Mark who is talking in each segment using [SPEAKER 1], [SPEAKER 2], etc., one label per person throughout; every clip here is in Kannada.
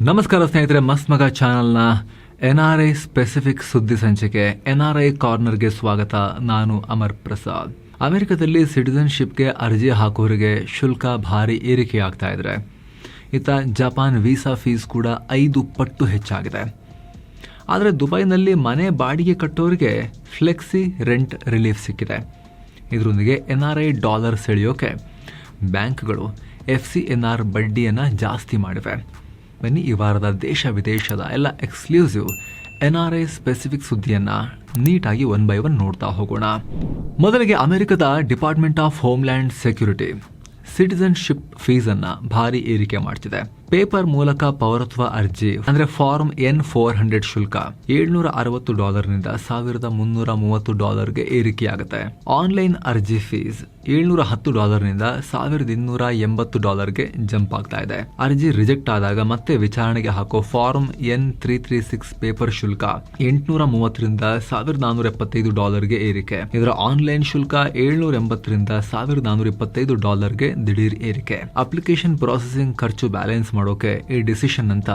[SPEAKER 1] ನಮಸ್ಕಾರ ಸ್ನೇಹಿತರೆ, ಮಸ್ತ್ ಮಗ ಚಾನಲ್ನ NRI ಸ್ಪೆಸಿಫಿಕ್ ಸುದ್ದಿ ಸಂಚಿಕೆ NRI ಕಾರ್ನರ್ಗೆ ಸ್ವಾಗತ. ನಾನು ಅಮರ್ ಪ್ರಸಾದ್. ಅಮೆರಿಕದಲ್ಲಿ ಸಿಟಿಜನ್ಶಿಪ್ಗೆ ಅರ್ಜಿ ಹಾಕೋರಿಗೆ ಶುಲ್ಕ ಭಾರಿ ಏರಿಕೆಯಾಗ್ತಾ ಇದ್ರೆ, ಇತ್ತ ಜಪಾನ್ ವೀಸಾ ಫೀಸ್ ಕೂಡ 5 ಪಟ್ಟು ಹೆಚ್ಚಾಗಿದೆ. ಆದರೆ ದುಬೈನಲ್ಲಿ ಮನೆ ಬಾಡಿಗೆ ಕಟ್ಟೋರಿಗೆ ಫ್ಲೆಕ್ಸಿ ರೆಂಟ್ ರಿಲೀಫ್ ಸಿಕ್ಕಿದೆ. ಇದರೊಂದಿಗೆ NRI ಡಾಲರ್ ಸೆಳೆಯೋಕೆ ಬ್ಯಾಂಕ್ಗಳು FCNR ಬಡ್ಡಿಯನ್ನು ಜಾಸ್ತಿ ಮಾಡಿವೆ. ಬನ್ನಿ ಈ ವಾರದ ದೇಶ ವಿದೇಶದ ಎಲ್ಲ ಎಕ್ಸ್ಕ್ಲೂಸಿವ್ NRI ಸ್ಪೆಸಿಫಿಕ್ ಸುದ್ದಿಯನ್ನು ನೀಟಾಗಿ 1 by 1 ನೋಡ್ತಾ ಹೋಗೋಣ. ಮೊದಲಿಗೆ ಅಮೆರಿಕದ department of homeland security citizenship ಫೀಸನ್ನು ಭಾರಿ ಏರಿಕೆ ಮಾಡ್ತಿದೆ. ಪೇಪರ್ ಮೂಲಕ ಪೌರತ್ವ ಅರ್ಜಿ ಅಂದ್ರೆ ಫಾರ್ಮ್ N-400 ಶುಲ್ಕ $760 ನಿಂದ $1,330 ಏರಿಕೆಯಾಗುತ್ತೆ. ಆನ್ಲೈನ್ ಅರ್ಜಿ ಫೀಸ್ $710 ನಿಂದ $1,280 ಜಂಪ್ ಆಗ್ತಾ ಇದೆ. ಅರ್ಜಿ ರಿಜೆಕ್ಟ್ ಆದಾಗ ಮತ್ತೆ ವಿಚಾರಣೆಗೆ ಹಾಕೋ ಫಾರ್ಮ್ N-336 ಪೇಪರ್ ಶುಲ್ಕ $830 ರಿಂದ $1,475 ಏರಿಕೆ. ಇದರ ಆನ್ಲೈನ್ ಶುಲ್ಕ $780 ರಿಂದ $1,425 ದಿಢೀರ್ ಏರಿಕೆ. ಅಪ್ಲಿಕೇಶನ್ ಪ್ರೊಸೆಸಿಂಗ್ ಖರ್ಚು ಬ್ಯಾಲೆನ್ಸ್ ಮಾಡೋಕೆ ಈ ಡಿಸಿಷನ್ ಅಂತ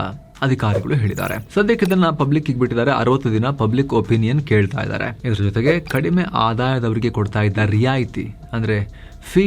[SPEAKER 1] ಅಧಿಕಾರಿಗಳು ಹೇಳಿದ್ದಾರೆ. ಸದ್ಯಕ್ಕೆ ಇದನ್ನ ಪಬ್ಲಿಕ್ ಬಿಟ್ಟಿದ್ದಾರೆ. 60 ದಿನ ಪಬ್ಲಿಕ್ ಒಪಿನಿಯನ್ ಕೇಳ್ತಾ ಇದ್ದಾರೆ. ಇದರ ಜೊತೆಗೆ ಕಡಿಮೆ ಆದಾಯದವರಿಗೆ ಕೊಡ್ತಾ ಇದ್ದ ರಿಯಾಯಿತಿ ಅಂದ್ರೆ ಫೀ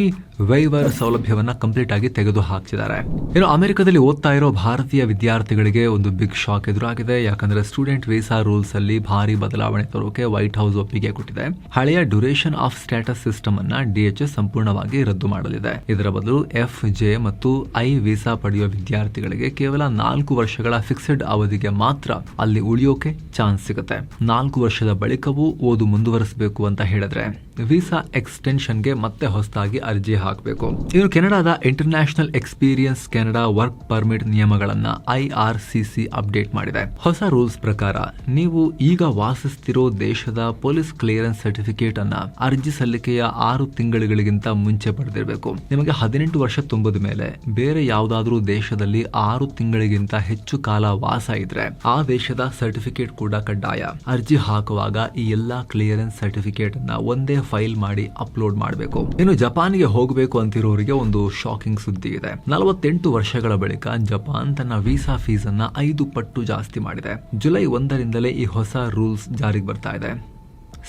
[SPEAKER 1] ವೈವರ್ ಸೌಲಭ್ಯವನ್ನ ಕಂಪ್ಲೀಟ್ ಆಗಿ ತೆಗೆದು ಹಾಕ್ತಿದ್ದಾರೆ. ಇನ್ನು ಅಮೆರಿಕದಲ್ಲಿ ಓದ್ತಾ ಇರೋ ಭಾರತೀಯ ವಿದ್ಯಾರ್ಥಿಗಳಿಗೆ ಒಂದು ಬಿಗ್ ಶಾಕ್ ಎದುರಾಗಿದೆ. ಯಾಕಂದ್ರೆ ಸ್ಟೂಡೆಂಟ್ ವೀಸಾ ರೂಲ್ಸ್ ಅಲ್ಲಿ ಭಾರಿ ಬದಲಾವಣೆ ತರೋಕೆ ವೈಟ್ ಹೌಸ್ ಒಪ್ಪಿಗೆ ಕೊಟ್ಟಿದೆ. ಹಳೆಯ ಡ್ಯೂರೇಷನ್ ಆಫ್ ಸ್ಟೇಟಸ್ ಸಿಸ್ಟಮ್ ಅನ್ನ DHS ಸಂಪೂರ್ಣವಾಗಿ ರದ್ದು ಮಾಡಲಿದೆ. ಇದರ ಬದಲು FJ ಮತ್ತು I ವೀಸಾ ಪಡೆಯುವ ವಿದ್ಯಾರ್ಥಿಗಳಿಗೆ ಕೇವಲ 4 ವರ್ಷಗಳ ಫಿಕ್ಸ್ಡ್ ಅವಧಿಗೆ ಮಾತ್ರ ಅಲ್ಲಿ ಉಳಿಯೋಕೆ ಚಾನ್ಸ್ ಸಿಗುತ್ತೆ. 4 ವರ್ಷದ ಬಳಿಕವೂ ಓದು ಮುಂದುವರಿಸಬೇಕು ಅಂತ ಹೇಳಿದ್ರೆ ವೀಸಾ ಎಕ್ಸ್ಟೆನ್ಷನ್ಗೆ ಮತ್ತೆ ಹೊಸದಾಗಿ ಅರ್ಜಿ ಹಾಕಬೇಕು. ಇನ್ನು ಕೆನಡಾದ international experience Canada work permit ನಿಯಮಗಳನ್ನ IRCC ಅಪ್ಡೇಟ್ ಮಾಡಿದೆ. ಹೊಸ ರೂಲ್ಸ್ ಪ್ರಕಾರ ನೀವು ಈಗ ವಾಸಿಸ್ತಿರೋ ದೇಶದ ಪೊಲೀಸ್ ಕ್ಲಿಯರೆನ್ಸ್ ಸರ್ಟಿಫಿಕೇಟ್ ಅನ್ನ ಅರ್ಜಿ ಸಲ್ಲಿಕೆಯ 6 ತಿಂಗಳುಗಳಿಗಿಂತ ಮುಂಚೆ ಪಡೆದಿರಬೇಕು. ನಿಮಗೆ 18 ವರ್ಷ ತುಂಬಿದ ಮೇಲೆ ಬೇರೆ ಯಾವುದಾದ್ರೂ ದೇಶದಲ್ಲಿ 6 ತಿಂಗಳಿಗಿಂತ ಹೆಚ್ಚು ಕಾಲ ವಾಸ ಇದ್ರೆ ಆ ದೇಶದ ಸರ್ಟಿಫಿಕೇಟ್ ಕೂಡ ಕಡ್ಡಾಯ. ಅರ್ಜಿ ಹಾಕುವಾಗ ಈ ಎಲ್ಲಾ ಕ್ಲಿಯರೆನ್ಸ್ ಸರ್ಟಿಫಿಕೇಟ್ ಅನ್ನ ಒಂದೇ ಫೈಲ್ ಮಾಡಿ ಅಪ್ಲೋಡ್ ಮಾಡಬೇಕು. ಇನ್ನು ಜಪಾನ್ಗೆ ಹೋಗಬೇಕು ಅಂತಿರೋರಿಗೆ ಒಂದು ಶಾಕಿಂಗ್ ಸುದ್ದಿ ಇದೆ. 48 ವರ್ಷಗಳ ಬಳಿಕ ಜಪಾನ್ ತನ್ನ ವೀಸಾ ಫೀಸ್ ಅನ್ನ 5 ಪಟ್ಟು ಜಾಸ್ತಿ ಮಾಡಿದೆ. ಜುಲೈ 1ರಿಂದಲೇ ಈ ಹೊಸ ರೂಲ್ಸ್ ಜಾರಿಗೆ ಬರ್ತಾ ಇದೆ.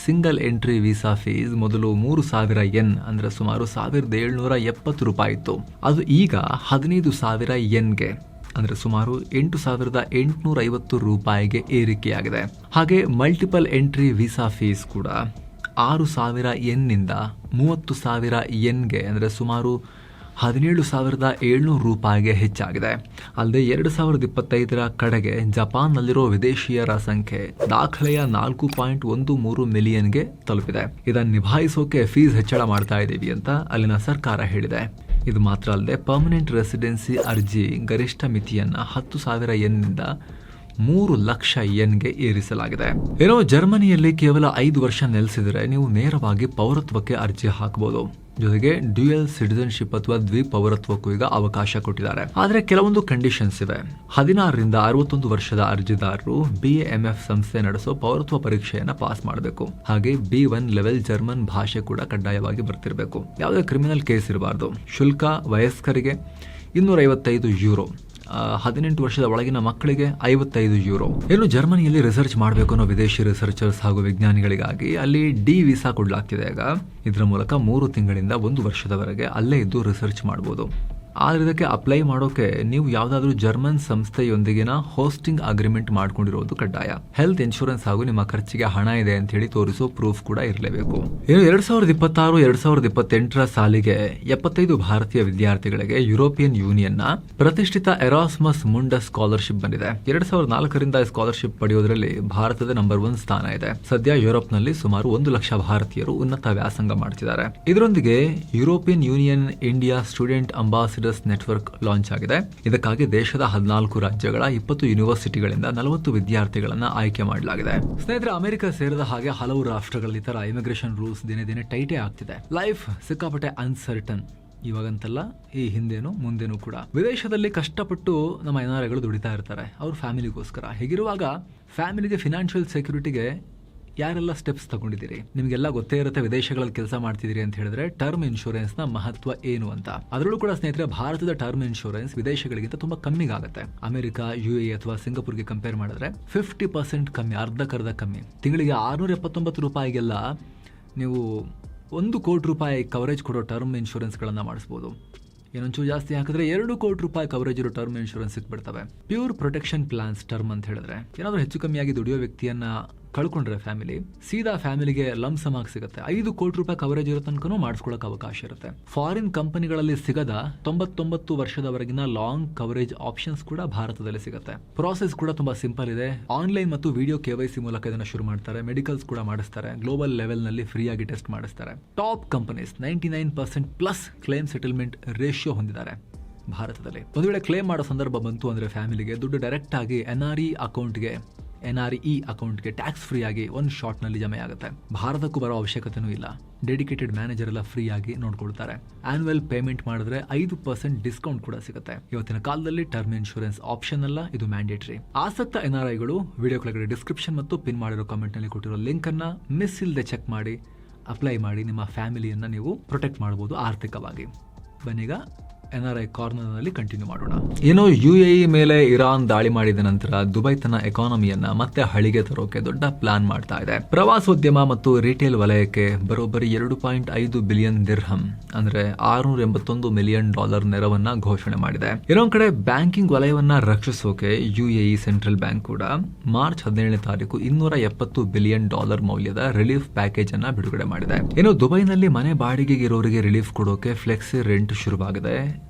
[SPEAKER 1] ಸಿಂಗಲ್ ಎಂಟ್ರಿ ವೀಸಾ ಫೀಸ್ ಮೊದಲು 3,000 yen ಅಂದ್ರೆ ಸುಮಾರು $1,770 ಇತ್ತು. ಅದು ಈಗ 15,000 ಯೆನ್ಗೆ ಅಂದ್ರೆ ಸುಮಾರು $8,850 ಏರಿಕೆಯಾಗಿದೆ. ಹಾಗೆ ಮಲ್ಟಿಪಲ್ ಎಂಟ್ರಿ ವೀಸಾ ಫೀಸ್ ಕೂಡ 6,000 ಯೆನ್ನಿಂದ 30,000 ಯೆನ್ಗೆ ಅಂದ್ರೆ ಸುಮಾರು $17,700 ಹೆಚ್ಚಾಗಿದೆ. ಅಲ್ಲದೆ 2025 ಕಡೆಗೆ ಜಪಾನ್ನಲ್ಲಿರೋ ವಿದೇಶಿಯರ ಸಂಖ್ಯೆ ದಾಖಲೆಯ 4.13 ಮಿಲಿಯನ್ಗೆ ತಲುಪಿದೆ. ಇದನ್ನು ನಿಭಾಯಿಸೋಕೆ ಫೀಸ್ ಹೆಚ್ಚಳ ಮಾಡ್ತಾ ಇದ್ದೀವಿ ಅಂತ ಅಲ್ಲಿನ ಸರ್ಕಾರ ಹೇಳಿದೆ. ಇದು ಮಾತ್ರ ಅಲ್ಲದೆ ಪರ್ಮನೆಂಟ್ ರೆಸಿಡೆನ್ಸಿ ಅರ್ಜಿ ಗರಿಷ್ಠ ಮಿತಿಯನ್ನ 10,000 ಯೆನ್ನಿಂದ 3 ಲಕ್ಷ ಯೆನ್ಗೆ ಏರಿಸಲಾಗಿದೆ. ಏನೋ ಜರ್ಮನಿಯಲ್ಲಿ ಕೇವಲ 5 ವರ್ಷ ನೆಲೆಸಿದ್ರೆ ನೀವು ನೇರವಾಗಿ ಪೌರತ್ವಕ್ಕೆ ಅರ್ಜಿ ಹಾಕಬಹುದು. ಜೊತೆಗೆ ಡ್ಯೂಯಲ್ ಸಿಟಿಜನ್ಶಿಪ್ ಅಥವಾ ದ್ವಿಪೌರತ್ವಕ್ಕೂ ಈಗ ಅವಕಾಶ ಕೊಟ್ಟಿದ್ದಾರೆ. ಆದ್ರೆ ಕೆಲವೊಂದು ಕಂಡೀಷನ್ಸ್ ಇವೆ. 16 ರಿಂದ 61 ವರ್ಷದ ಅರ್ಜಿದಾರರು BAMF ಸಂಸ್ಥೆ ನಡೆಸೋ ಪೌರತ್ವ ಪರೀಕ್ಷೆಯನ್ನ ಪಾಸ್ ಮಾಡಬೇಕು. ಹಾಗೆ B1 ಲೆವೆಲ್ ಜರ್ಮನ್ ಭಾಷೆ ಕೂಡ ಕಡ್ಡಾಯವಾಗಿ ಬರ್ತಿರ್ಬೇಕು. ಯಾವುದೇ ಕ್ರಿಮಿನಲ್ ಕೇಸ್ ಇರಬಾರ್ದು. ಶುಲ್ಕ ವಯಸ್ಕರಿಗೆ €255, 18 ವರ್ಷದ ಒಳಗಿನ ಮಕ್ಕಳಿಗೆ €55. ಇನ್ನು ಜರ್ಮನಿಯಲ್ಲಿ ರಿಸರ್ಚ್ ಮಾಡಬೇಕು ಅನ್ನೋ ವಿದೇಶಿ ರಿಸರ್ಚರ್ಸ್ ಹಾಗೂ ವಿಜ್ಞಾನಿಗಳಿಗಾಗಿ ಅಲ್ಲಿ D ವೀಸಾ ಕೊಡ್ಲಾಗ್ತಿದೆ. ಈಗ ಇದರ ಮೂಲಕ 3 ತಿಂಗಳಿಂದ 1 ವರ್ಷದವರೆಗೆ ಅಲ್ಲೇ ಇದ್ದು ರಿಸರ್ಚ್ ಮಾಡಬಹುದು. ಆದ್ರೆ ಇದಕ್ಕೆ ಅಪ್ಲೈ ಮಾಡೋಕೆ ನೀವು ಯಾವ್ದಾದ್ರು ಜರ್ಮನ್ ಸಂಸ್ಥೆಯೊಂದಿಗಿನ ಹೋಸ್ಟಿಂಗ್ ಅಗ್ರಿಮೆಂಟ್ ಮಾಡ್ಕೊಂಡಿರೋದು ಕಡ್ಡಾಯ. ಹೆಲ್ತ್ ಇನ್ಶೂರೆನ್ಸ್ ಹಾಗೂ ನಿಮ್ಮ ಖರ್ಚಿಗೆ ಹಣ ಇದೆ ಅಂತ ಹೇಳಿ ತೋರಿಸೋ ಪ್ರೂಫ್ ಕೂಡ ಇರಲೇಬೇಕು. ಇನ್ನು 2026-2028 ಸಾಲಿಗೆ 75 ಭಾರತೀಯ ವಿದ್ಯಾರ್ಥಿಗಳಿಗೆ ಯುರೋಪಿಯನ್ ಯೂನಿಯನ್ ನ ಪ್ರತಿಷ್ಠಿತ ಎರಾಸ್ಮಸ್ ಮುಂಡಸ್ ಸ್ಕಾಲರ್ಶಿಪ್ ಬಂದಿದೆ. 2004ರಿಂದ ಸ್ಕಾಲರ್ಶಿಪ್ ಪಡೆಯೋದ್ರಲ್ಲಿ ಭಾರತದ ನಂಬರ್ 1 ಸ್ಥಾನ ಇದೆ. ಸದ್ಯ ಯುರೋಪ್ನಲ್ಲಿ ಸುಮಾರು 1 ಲಕ್ಷ ಭಾರತೀಯರು ಉನ್ನತ ವ್ಯಾಸಂಗ ಮಾಡ್ತಿದ್ದಾರೆ. ಇದರೊಂದಿಗೆ European union India student ambassador network launch ಆಗಿದೆ. ಇದಕ್ಕಾಗಿ ದೇಶದ 14 ರಾಜ್ಯಗಳ 20 ಯೂನಿವರ್ಸಿಟಿಗಳಿಂದ 40 ವಿದ್ಯಾರ್ಥಿಗಳನ್ನ ಆಯ್ಕೆ ಮಾಡಲಾಗಿದೆ. ಸ್ನೇಹಿತರೆ, ಅಮೆರಿಕ ಸೇರಿದ ಹಾಗೆ ಹಲವು ರಾಷ್ಟ್ರಗಳಲ್ಲಿ ತರ ಇಮಿಗ್ರೇಷನ್ ರೂಲ್ಸ್ ದಿನೇ ದಿನೇ ಟೈಟೇ ಆಗ್ತಿದೆ. ಲೈಫ್ ಸಿಕ್ಕಾಪಟ್ಟೆ ಅನ್ಸರ್ಟನ್. ಇವಾಗಂತಲ್ಲ, ಈ ಹಿಂದೇನು ಮುಂದೇನು ಕೂಡ ವಿದೇಶದಲ್ಲಿ ಕಷ್ಟಪಟ್ಟು ನಮ್ಮ NRIಗಳು ದುಡಿತಾ ಇರ್ತಾರೆ ಅವ್ರ ಫ್ಯಾಮಿಲಿಗೋಸ್ಕರ. ಹೀಗಿರುವಾಗ ಫ್ಯಾಮಿಲಿಗೆ ಫಿನಾನ್ಷಿಯಲ್ ಸೆಕ್ಯೂರಿಟಿಗೆ ಯಾರೆಲ್ಲ ಸ್ಟೆಪ್ಸ್ ತಗೊಂಡಿದ್ದೀರಿ? ನಿಮಗೆಲ್ಲ ಗೊತ್ತೇ ಇರುತ್ತೆ ವಿದೇಶಗಳಲ್ಲಿ ಕೆಲಸ ಮಾಡ್ತಿದ್ದೀರಿ ಅಂತ ಹೇಳಿದ್ರೆ ಟರ್ಮ್ ಇನ್ಶೂರೆನ್ಸ್ ನ ಮಹತ್ವ ಏನು ಅಂತ. ಅದರಲ್ಲೂ ಕೂಡ ಸ್ನೇಹಿತರೆ, ಭಾರತದ ಟರ್ಮ್ ಇನ್ಶೂರೆನ್ಸ್ ವಿದೇಶಗಳಿಗಿಂತ ತುಂಬಾ ಕಮ್ಮಿಗಾಗುತ್ತೆ. ಅಮೆರಿಕ, UAE ಅಥವಾ ಸಿಂಗಾಪುರ್ಗೆ ಕಂಪೇರ್ ಮಾಡಿದ್ರೆ 50% ಕಮ್ಮಿ, ಅರ್ಧಕ್ಕರ್ಧ ಕಮ್ಮಿ. ತಿಂಗಳಿಗೆ 679 ರೂಪಾಯಿಗೆಲ್ಲ ನೀವು 1 ಕೋಟಿ ರೂಪಾಯಿ ಕವರೇಜ್ ಕೊಡೋ ಟರ್ಮ್ ಇನ್ಶೂರೆನ್ಸ್ಗಳನ್ನು ಮಾಡಿಸ್ಬೋದು. ಏನೊಂಚೂರು ಜಾಸ್ತಿ ಹಾಕಿದ್ರೆ 2 ಕೋಟಿ ರೂಪಾಯಿ ಕವರೇಜ್ ಇರೋ ಟರ್ಮ್ ಇನ್ಶೂರೆನ್ಸ್ ಸಿಕ್ಬಿಡ್ತವೆ. ಪ್ಯೂರ್ ಪ್ರೊಟೆಕ್ಷನ್ ಪ್ಲಾನ್ಸ್ ಟರ್ಮ್ ಅಂತ ಹೇಳಿದ್ರೆ ಏನಾದರೂ ಹೆಚ್ಚು ಕಮ್ಮಿಯಾಗಿ ದುಡಿಯೋ ವ್ಯಕ್ತಿಯನ್ನ ಕಳ್ಕೊಂಡ್ರೆ ಫ್ಯಾಮಿಲಿ ಸೀದಾ ಫ್ಯಾಮಿಲಿಗೆ ಲಂಸಮ್ ಆಗಿ ಸಿಗುತ್ತೆ. 5 ಕೋಟಿ ರೂಪಾಯಿ ಕವರೇಜ್ ಇರೋ ತನಕ ಮಾಡಿಸ್ಕೊಳ್ಳೋಕೆ ಅವಕಾಶ ಇರುತ್ತೆ. ಫಾರಿನ್ ಕಂಪನಿಗಳಲ್ಲಿ ಸಿಗದ 99 ವರ್ಷದವರೆಗಿನ ಲಾಂಗ್ ಕವರೇಜ್ ಆಪ್ಷನ್ಸ್ ಕೂಡ ಭಾರತದಲ್ಲಿ ಸಿಗುತ್ತೆ. ಪ್ರಾಸೆಸ್ ಕೂಡ ತುಂಬಾ ಸಿಂಪಲ್ ಇದೆ. ಆನ್ಲೈನ್ ಮತ್ತು ವಿಡಿಯೋ KYC ಮೂಲಕ ಇದನ್ನ ಶುರು ಮಾಡ್ತಾರೆ. ಮೆಡಿಕಲ್ಸ್ ಕೂಡ ಮಾಡಿಸ್ತಾರೆ. ಗ್ಲೋಬಲ್ ಲೆವೆಲ್ ನಲ್ಲಿ ಫ್ರೀ ಆಗಿ ಟೆಸ್ಟ್ ಮಾಡಿಸ್ತಾರೆ. Top companies 99% plus claim settlement ratio ಹೊಂದಿದ್ದಾರೆ ಭಾರತದಲ್ಲಿ. ಒಂದು ವೇಳೆ ಕ್ಲೇಮ್ ಮಾಡೋ ಸಂದರ್ಭ ಬಂತು ಅಂದ್ರೆ ಫ್ಯಾಮಿಲಿಗೆ ದುಡ್ಡು ಡೈರೆಕ್ಟ್ ಆಗಿ NRE ಅಕೌಂಟ್ಗೆ ಟ್ಯಾಕ್ಸ್ ಫ್ರೀ ಆಗಿ ಒಂದು ಶಾರ್ಟ್ ನಲ್ಲಿ ಜಮೆ ಆಗುತ್ತೆ. ಭಾರತಕ್ಕೂ ಬರೋ ಅವಶ್ಯಕತೆನೂ ಇಲ್ಲ. ಡೆಡಿಕೇಟೆಡ್ ಮ್ಯಾನೇಜರ್ ಎಲ್ಲ ಫ್ರೀ ಆಗಿ ನೋಡ್ಕೊಳ್ತಾರೆ. ಆನ್ಯುವಲ್ ಪೇಮೆಂಟ್ ಮಾಡಿದ್ರೆ 5% ಡಿಸ್ಕೌಂಟ್ ಕೂಡ ಸಿಗುತ್ತೆ. ಇವತ್ತಿನ ಕಾಲದಲ್ಲಿ ಟರ್ಮ್ ಇನ್ಶೂರೆನ್ಸ್ ಆಪ್ಷನ್ ಅಲ್ಲ, ಇದು ಮ್ಯಾಂಡೇಟರಿ. ಆಸಕ್ತ NRIಗಳು ವಿಡಿಯೋ ಕೆಳಗಡೆ ಡಿಸ್ಕ್ರಿಪ್ಷನ್ ಮತ್ತು ಪಿನ್ ಮಾಡಿರೋ ಕಾಮೆಂಟ್ ನಲ್ಲಿ ಕೊಟ್ಟಿರೋ ಲಿಂಕ್ ಅನ್ನ ಮಿಸ್ ಇಲ್ಲದೆ ಚೆಕ್ ಮಾಡಿ ಅಪ್ಲೈ ಮಾಡಿ ನಿಮ್ಮ ಫ್ಯಾಮಿಲಿಯನ್ನ ನೀವು ಪ್ರೊಟೆಕ್ಟ್ ಮಾಡಬಹುದು ಆರ್ಥಿಕವಾಗಿ. ಬನ್ನೀಗ NRI ಕಾರ್ನರ್ ನಲ್ಲಿ ಕಂಟಿನ್ಯೂ ಮಾಡೋಣ. ಏನೋ UAE ಮೇಲೆ ಇರಾನ್ ದಾಳಿ ಮಾಡಿದ ನಂತರ ದುಬೈ ತನ್ನ ಎಕಾನಮಿಯನ್ನ ಮತ್ತೆ ಹಳಿಗೆ ತರೋಕೆ ದೊಡ್ಡ ಪ್ಲಾನ್ ಮಾಡ್ತಾ ಇದೆ. ಪ್ರವಾಸೋದ್ಯಮ ಮತ್ತು ರಿಟೇಲ್ ವಲಯಕ್ಕೆ ಬರೋಬ್ಬರಿ 2.5 ಬಿಲಿಯನ್ ದಿರ್ಹಮ್ ಅಂದ್ರೆ $681 ಮಿಲಿಯನ್ ನೆರವನ್ನ ಘೋಷಣೆ ಮಾಡಿದೆ. ಇನ್ನೊಂದ್ ಕಡೆ ಬ್ಯಾಂಕಿಂಗ್ ವಲಯವನ್ನ ರಕ್ಷಿಸೋಕೆ UAE ಸೆಂಟ್ರಲ್ ಬ್ಯಾಂಕ್ ಕೂಡ ಮಾರ್ಚ್ 17ನೇ ತಾರೀಕು $270 ಬಿಲಿಯನ್ ಮೌಲ್ಯದ ರಿಲೀಫ್ ಪ್ಯಾಕೇಜ್ ಅನ್ನ ಬಿಡುಗಡೆ ಮಾಡಿದೆ. ಇನ್ನು ದುಬೈನಲ್ಲಿ ಮನೆ ಬಾಡಿಗೆಗೆ ಇರೋರಿಗೆ ರಿಲೀಫ್ ಕೊಡೋಕೆ ಫ್ಲೆಕ್ಸಿ ರೆಂಟ್ ಶುರುವಾಗಿದೆ.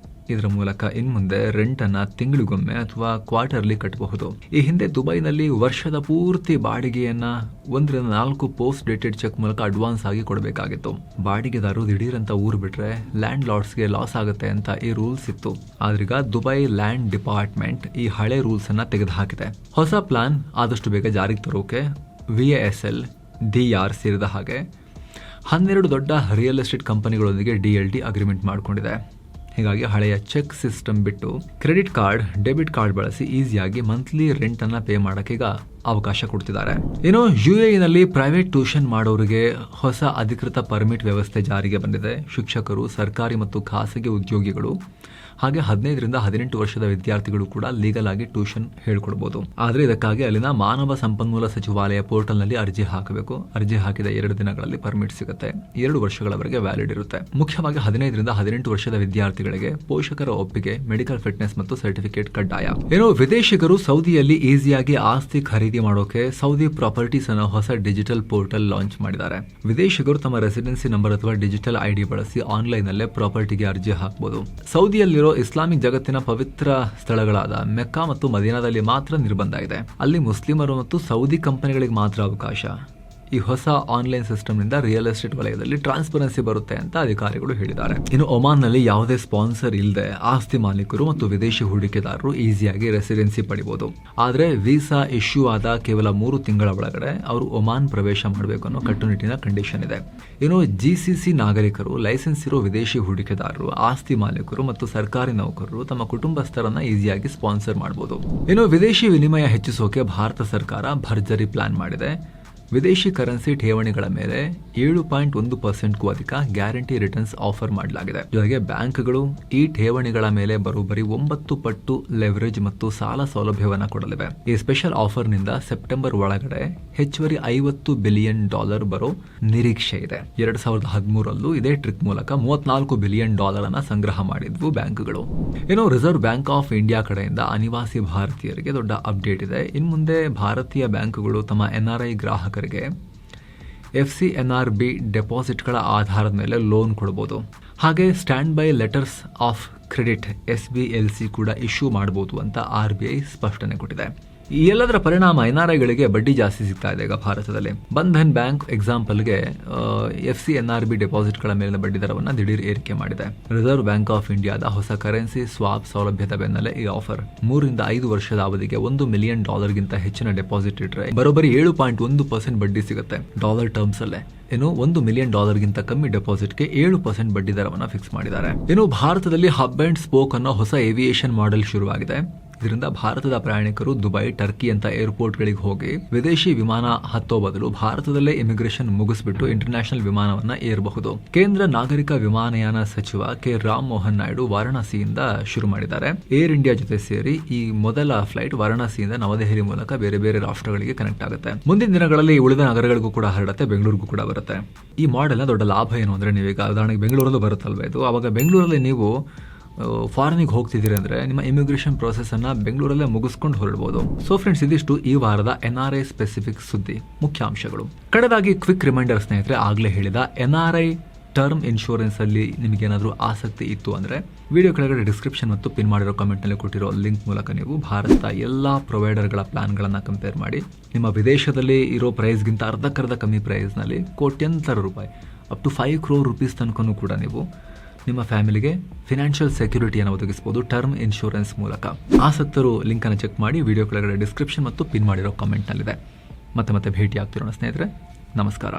[SPEAKER 1] ಇದರ ಮೂಲಕ ಇನ್ಮುಂದೆ ರೆಂಟ್ ಅನ್ನ ತಿಂಗಳಿಗೊಮ್ಮೆ ಅಥವಾ ಕ್ವಾರ್ಟರ್ಲಿ ಕಟ್ಟಬಹುದು. ಈ ಹಿಂದೆ ದುಬೈನಲ್ಲಿ ವರ್ಷದ ಪೂರ್ತಿ ಬಾಡಿಗೆಯನ್ನ 1 ರಿಂದ 4 ಪೋಸ್ಟ್ ಡೇಟೆಡ್ ಚೆಕ್ ಮೂಲಕ ಅಡ್ವಾನ್ಸ್ ಆಗಿ ಕೊಡಬೇಕಾಗಿತ್ತು. ಬಾಡಿಗೆದಾರರು ದಿಢೀರಂತ ಊರು ಬಿಟ್ರೆ ಲ್ಯಾಂಡ್ ಲಾರ್ಡ್ಸ್ಗೆ ಲಾಸ್ ಆಗುತ್ತೆ ಅಂತ ಈ ರೂಲ್ಸ್ ಇತ್ತು. ಆದ್ರೀಗ ದುಬೈ ಲ್ಯಾಂಡ್ ಡಿಪಾರ್ಟ್ಮೆಂಟ್ ಈ ಹಳೆ ರೂಲ್ಸ್ ಅನ್ನ ತೆಗೆದುಹಾಕಿದೆ. ಹೊಸ ಪ್ಲಾನ್ ಆದಷ್ಟು ಬೇಗ ಜಾರಿಗೆ ತರೋಕೆ VASL, DR ಸೇರಿದ ಹಾಗೆ 12 ದೊಡ್ಡ ರಿಯಲ್ ಎಸ್ಟೇಟ್ ಕಂಪನಿಗಳೊಂದಿಗೆ DLT ಅಗ್ರಿಮೆಂಟ್ ಮಾಡಿಕೊಂಡಿದೆ. ಹೀಗಾಗಿ ಹಳೆಯ ಚೆಕ್ ಸಿಸ್ಟಮ್ ಬಿಟ್ಟು ಕ್ರೆಡಿಟ್ ಕಾರ್ಡ್, ಡೆಬಿಟ್ ಕಾರ್ಡ್ ಬಳಸಿ ಈಸಿಯಾಗಿ ಮಂತ್ಲಿ ರೆಂಟ್ ಅನ್ನ ಪೇ ಮಾಡಕ್ಕೆ ಈಗ ಅವಕಾಶ ಕೊಡ್ತಿದ್ದಾರೆ. ಇನ್ನು UAE ನಲ್ಲಿ ಪ್ರೈವೇಟ್ ಟ್ಯೂಷನ್ ಮಾಡೋರಿಗೆ ಹೊಸ ಅಧಿಕೃತ ಪರ್ಮಿಟ್ ವ್ಯವಸ್ಥೆ ಜಾರಿಗೆ ಬಂದಿದೆ. ಶಿಕ್ಷಕರು, ಸರ್ಕಾರಿ ಮತ್ತು ಖಾಸಗಿ ಉದ್ಯೋಗಿಗಳು ಹಾಗೆ 15 ರಿಂದ 18 ವರ್ಷದ ವಿದ್ಯಾರ್ಥಿಗಳು ಕೂಡ ಲೀಗಲ್ ಆಗಿ ಟ್ಯೂಷನ್ ಹೇಳ್ಕೊಡ್ಬೋದು. ಆದ್ರೆ ಇದಕ್ಕಾಗಿ ಅಲ್ಲಿನ ಮಾನವ ಸಂಪನ್ಮೂಲ ಸಚಿವಾಲಯ ಪೋರ್ಟಲ್ ನಲ್ಲಿ ಅರ್ಜಿ ಹಾಕಬೇಕು. ಅರ್ಜಿ ಹಾಕಿದ 2 ದಿನಗಳಲ್ಲಿ ಪರ್ಮಿಟ್ ಸಿಗುತ್ತೆ. 2 ವರ್ಷಗಳವರೆಗೆ ವ್ಯಾಲಿಡ್ ಇರುತ್ತೆ. ಮುಖ್ಯವಾಗಿ 15 ರಿಂದ 18 ವರ್ಷದ ವಿದ್ಯಾರ್ಥಿಗಳಿಗೆ ಪೋಷಕರ ಒಪ್ಪಿಗೆ, ಮೆಡಿಕಲ್ ಫಿಟ್ನೆಸ್ ಮತ್ತು ಸರ್ಟಿಫಿಕೇಟ್ ಕಡ್ಡಾಯ. ಏನೋ ವಿದೇಶಿಗರು ಸೌದಿಯಲ್ಲಿ ಈಸಿಯಾಗಿ ಆಸ್ತಿ ಖರೀದಿ ಮಾಡೋಕೆ ಸೌದಿ ಪ್ರಾಪರ್ಟೀಸ್ ಅನ್ನೋ ಹೊಸ ಡಿಜಿಟಲ್ ಪೋರ್ಟಲ್ ಲಾಂಚ್ ಮಾಡಿದ್ದಾರೆ. ವಿದೇಶಿಗರು ತಮ್ಮ ರೆಸಿಡೆನ್ಸಿ ನಂಬರ್ ಅಥವಾ ಡಿಜಿಟಲ್ ID ಬಳಸಿ ಆನ್ಲೈನ್ ನಲ್ಲೇ ಪ್ರಾಪರ್ಟಿಗೆ ಅರ್ಜಿ ಹಾಕಬಹುದು. ಸೌದಿಯಲ್ಲಿರೋ ಇಸ್ಲಾಮಿಕ್ ಜಗತ್ತಿನ ಪವಿತ್ರ ಸ್ಥಳಗಳಾದ ಮೆಕ್ಕಾ ಮತ್ತು ಮದೀನಾದಲ್ಲಿ ಮಾತ್ರ ನಿರ್ಬಂಧ ಇದೆ. ಅಲ್ಲಿ ಮುಸ್ಲಿಮರು ಮತ್ತು ಸೌದಿ ಕಂಪನಿಗಳಿಗೆ ಮಾತ್ರ ಅವಕಾಶ. ಈ ಹೊಸ ಆನ್ಲೈನ್ ಸಿಸ್ಟಮ್ ನಿಂದ ರಿಯಲ್ ಎಸ್ಟೇಟ್ ವಲಯದಲ್ಲಿ ಟ್ರಾನ್ಸ್ಪರೆನ್ಸಿ ಬರುತ್ತೆ ಅಂತ ಅಧಿಕಾರಿಗಳು ಹೇಳಿದ್ದಾರೆ. ಇನ್ನು ಒಮಾನ್ ನಲ್ಲಿ ಯಾವುದೇ ಸ್ಪಾನ್ಸರ್ ಇಲ್ಲದೆ ಆಸ್ತಿ ಮಾಲೀಕರು ಮತ್ತು ವಿದೇಶಿ ಹೂಡಿಕೆದಾರರು ಈಸಿಯಾಗಿ ರೆಸಿಡೆನ್ಸಿ ಪಡಿಬಹುದು. ಆದ್ರೆ ವೀಸಾ ಇಶ್ಯೂ ಆದ ಕೇವಲ 3 ತಿಂಗಳ ಒಳಗಡೆ ಅವರು ಒಮಾನ್ ಪ್ರವೇಶ ಮಾಡಬೇಕು ಅನ್ನೋ ಕಟ್ಟುನಿಟ್ಟಿನ ಕಂಡೀಷನ್ ಇದೆ. ಇನ್ನು GCC ನಾಗರಿಕರು, ಲೈಸೆನ್ಸ್ ಇರೋ ವಿದೇಶಿ ಹೂಡಿಕೆದಾರರು, ಆಸ್ತಿ ಮಾಲೀಕರು ಮತ್ತು ಸರ್ಕಾರಿ ನೌಕರರು ತಮ್ಮ ಕುಟುಂಬಸ್ಥರನ್ನ ಈಸಿಯಾಗಿ ಸ್ಪಾನ್ಸರ್ ಮಾಡಬಹುದು. ಇನ್ನು ವಿದೇಶಿ ವಿನಿಮಯ ಹೆಚ್ಚಿಸೋಕೆ ಭಾರತ ಸರ್ಕಾರ ಭರ್ಜರಿ ಪ್ಲಾನ್ ಮಾಡಿದೆ. ವಿದೇಶಿ ಕರೆನ್ಸಿ ಠೇವಣಿಗಳ ಮೇಲೆ 7.1%ಕ್ಕೂ ಅಧಿಕ ಗ್ಯಾರಂಟಿ ರಿಟರ್ನ್ಸ್ ಆಫರ್ ಮಾಡಲಾಗಿದೆ. ಜೊತೆಗೆ ಬ್ಯಾಂಕ್ಗಳು ಈ ಠೇವಣಿಗಳ ಮೇಲೆ ಬರೋಬ್ಬರಿ 9 ಪಟ್ಟು ಲೆವರೇಜ್ ಮತ್ತು ಸಾಲ ಸೌಲಭ್ಯವನ್ನು ಕೊಡಲಿವೆ. ಈ ಸ್ಪೆಷಲ್ ಆಫರ್ ನಿಂದ ಸೆಪ್ಟೆಂಬರ್ ಒಳಗಡೆ ಹೆಚ್ಚುವರಿ $50 ಬಿಲಿಯನ್ ಬರೋ ನಿರೀಕ್ಷೆ ಇದೆ. 2013ರಲ್ಲೂ ಇದೇ ಟ್ರಿಕ್ ಮೂಲಕ $34 ಬಿಲಿಯನ್ ಅನ್ನ ಸಂಗ್ರಹ ಮಾಡಿದ್ವು ಬ್ಯಾಂಕ್ಗಳು. ಇನ್ನು ರಿಸರ್ವ್ ಬ್ಯಾಂಕ್ ಆಫ್ ಇಂಡಿಯಾ ಕಡೆಯಿಂದ ಅನಿವಾಸಿ ಭಾರತೀಯರಿಗೆ ದೊಡ್ಡ ಅಪ್ಡೇಟ್ ಇದೆ. ಇನ್ನು ಮುಂದೆ ಭಾರತೀಯ ಬ್ಯಾಂಕ್ಗಳು ತಮ್ಮ NRI ಗ್ರಾಹಕರಿಗೆ FCNRB ಡೆಪಾಸಿಟ್ಗಳ ಆಧಾರದ ಮೇಲೆ ಲೋನ್ ಕೊಡಬಹುದು. ಹಾಗೆ stand by letters of credit SBLC ಕೂಡ ಇಶ್ಯೂ ಮಾಡಬಹುದು ಅಂತ RBI ಸ್ಪಷ್ಟನೆ ಕೊಟ್ಟಿದೆ. ಈ ಎಲ್ಲದರ ಪರಿಣಾಮ NRIಗಳಿಗೆ ಬಡ್ಡಿ ಜಾಸ್ತಿ ಸಿಗ್ತಾ ಇದೆ ಈಗ ಭಾರತದಲ್ಲಿ. ಬಂಧನ್ ಬ್ಯಾಂಕ್ ಎಕ್ಸಾಂಪಲ್ಗೆ FCNRB ಡೆಪಾಸಿಟ್ಗಳ ಮೇಲಿನ ಬಡ್ಡಿ ದರವನ್ನು ದಿಢೀರ್ ಏರಿಕೆ ಮಾಡಿದೆ. ರಿಸರ್ವ್ ಬ್ಯಾಂಕ್ ಆಫ್ ಇಂಡಿಯಾದ ಹೊಸ ಕರೆನ್ಸಿ ಸ್ವಾಪ್ ಸೌಲಭ್ಯದ ಬೆನ್ನಲ್ಲೇ ಈ ಆಫರ್. 3 ರಿಂದ 5 ವರ್ಷದ ಅವಧಿಗೆ $1 ಮಿಲಿಯನ್ ಗಿಂತ ಹೆಚ್ಚಿನ ಡೆಪಾಸಿಟ್ ಇಟ್ಟರೆ ಬರೋಬ್ಬರಿ 7.1% ಬಡ್ಡಿ ಸಿಗುತ್ತೆ ಡಾಲರ್ ಟರ್ಮ್ಸ್ ಅಲ್ಲೇ. ಇನ್ನು $1 ಮಿಲಿಯನ್ ಗಿಂತ ಕಮ್ಮಿ ಡೆಪಾಸಿಟ್ಗೆ 7% ಬಡ್ಡಿ ದರವನ್ನು ಫಿಕ್ಸ್ ಮಾಡಿದ್ದಾರೆ. ಇನ್ನು ಭಾರತದಲ್ಲಿ ಹಬ್ ಅಂಡ್ ಸ್ಪೋಕ್ ಅನ್ನೋ ಹೊಸ ಏವಿಯೇಷನ್ ಮಾಡೆಲ್ ಶುರುವಾಗಿದೆ. ಇದರಿಂದ ಭಾರತದ ಪ್ರಯಾಣಿಕರು ದುಬೈ, ಟರ್ಕಿ ಅಂತ ಏರ್ಪೋರ್ಟ್ಗಳಿಗೆ ಹೋಗಿ ವಿದೇಶಿ ವಿಮಾನ ಹತ್ತೋ ಬದಲು ಭಾರತದಲ್ಲೇ ಇಮಿಗ್ರೇಷನ್ ಮುಗಿಸ್ಬಿಟ್ಟು ಇಂಟರ್ನ್ಯಾಷನಲ್ ವಿಮಾನವನ್ನ ಏರಬಹುದು. ಕೇಂದ್ರ ನಾಗರಿಕ ವಿಮಾನಯಾನ ಸಚಿವ ಕೆ ರಾಮ್ ಮೋಹನ್ ನಾಯ್ಡು ವಾರಾಣಸಿಯಿಂದ ಶುರು ಮಾಡಿದ್ದಾರೆ. ಏರ್ ಇಂಡಿಯಾ ಜೊತೆ ಸೇರಿ ಈ ಮೊದಲ ಫ್ಲೈಟ್ ವಾರಾಣಸಿಯಿಂದ ನವದೆಹಲಿ ಮೂಲಕ ಬೇರೆ ಬೇರೆ ರಾಷ್ಟ್ರಗಳಿಗೆ ಕನೆಕ್ಟ್ ಆಗುತ್ತೆ. ಮುಂದಿನ ದಿನಗಳಲ್ಲಿ ಉಳಿದ ನಗರಗಳಿಗೂ ಕೂಡ ಹರಡುತ್ತೆ, ಬೆಂಗಳೂರಿಗೂ ಕೂಡ ಬರುತ್ತೆ. ಈ ಮಾಡೆಲ್ನ ದೊಡ್ಡ ಲಾಭ ಏನು ಅಂದ್ರೆ, ನೀವೀಗ ಉದಾಹರಣೆಗೆ ಬೆಂಗಳೂರಲ್ಲೂ ಬರುತ್ತಲ್ವ ಇದು, ಅವಾಗ ಬೆಂಗಳೂರಲ್ಲಿ ನೀವು ಫಾರಿನಿಗೆ ಹೋಗ್ತಿದ್ದೀರಿ ಅಂದರೆ ನಿಮ್ಮ ಇಮಿಗ್ರೇಷನ್ ಪ್ರೊಸೆಸನ್ನು ಬೆಂಗಳೂರಲ್ಲೇ ಮುಗಿಸ್ಕೊಂಡು ಹೊರಡ್ಬೋದು. ಸೊ ಫ್ರೆಂಡ್ಸ್, ಇದಿಷ್ಟು ಈ ವಾರದ NRI ಸ್ಪೆಸಿಫಿಕ್ ಸುದ್ದಿ ಮುಖ್ಯಾಂಶಗಳು. ಕಡೆದಾಗಿ ಕ್ವಿಕ್ ರಿಮೈಂಡರ್ ಸ್ನೇಹಿತರೆ, ಆಗಲೇ ಹೇಳಿದ NRI ಟರ್ಮ್ ಇನ್ಶೂರೆನ್ಸ್ ಅಲ್ಲಿ ನಿಮಗೇನಾದರೂ ಆಸಕ್ತಿ ಇತ್ತು ಅಂದರೆ ವಿಡಿಯೋ ಕೆಳಗಡೆ ಡಿಸ್ಕ್ರಿಪ್ಷನ್ ಮತ್ತು ಪಿನ್ ಮಾಡಿರೋ ಕಮೆಂಟ್ನಲ್ಲಿ ಕೊಟ್ಟಿರೋ ಲಿಂಕ್ ಮೂಲಕ ನೀವು ಭಾರತದ ಎಲ್ಲ ಪ್ರೊವೈಡರ್ಗಳ ಪ್ಲಾನ್ಗಳನ್ನು ಕಂಪೇರ್ ಮಾಡಿ ನಿಮ್ಮ ವಿದೇಶದಲ್ಲಿ ಇರೋ ಪ್ರೈಸ್ಗಿಂತ ಅರ್ಧಕ್ಕರ್ಧ ಕಮ್ಮಿ ಪ್ರೈಸ್ನಲ್ಲಿ ಕೋಟ್ಯಂತರ ರೂಪಾಯಿ ಅಪ್ ಟು 5 crore ರೂಪೀಸ್ ತನಕನೂ ಕೂಡ ನೀವು ನಿಮ್ಮ ಫ್ಯಾಮಿಲಿಗೆ ಫಿನಾನ್ಷಿಯಲ್ ಸೆಕ್ಯೂರಿಟಿಯನ್ನು ಒದಗಿಸಬಹುದು ಟರ್ಮ್ ಇನ್ಶೂರೆನ್ಸ್ ಮೂಲಕ. ಆಸಕ್ತರು ಲಿಂಕನ್ನು ಚೆಕ್ ಮಾಡಿ, ವಿಡಿಯೋ ಕೆಳಗಡೆ ಡಿಸ್ಕ್ರಿಪ್ಷನ್ ಮತ್ತು ಪಿನ್ ಮಾಡಿರೋ ಕಮೆಂಟ್ನಲ್ಲಿದೆ. ಮತ್ತೆ ಭೇಟಿ ಆಗ್ತಿರೋಣ ಸ್ನೇಹಿತರೆ. ನಮಸ್ಕಾರ.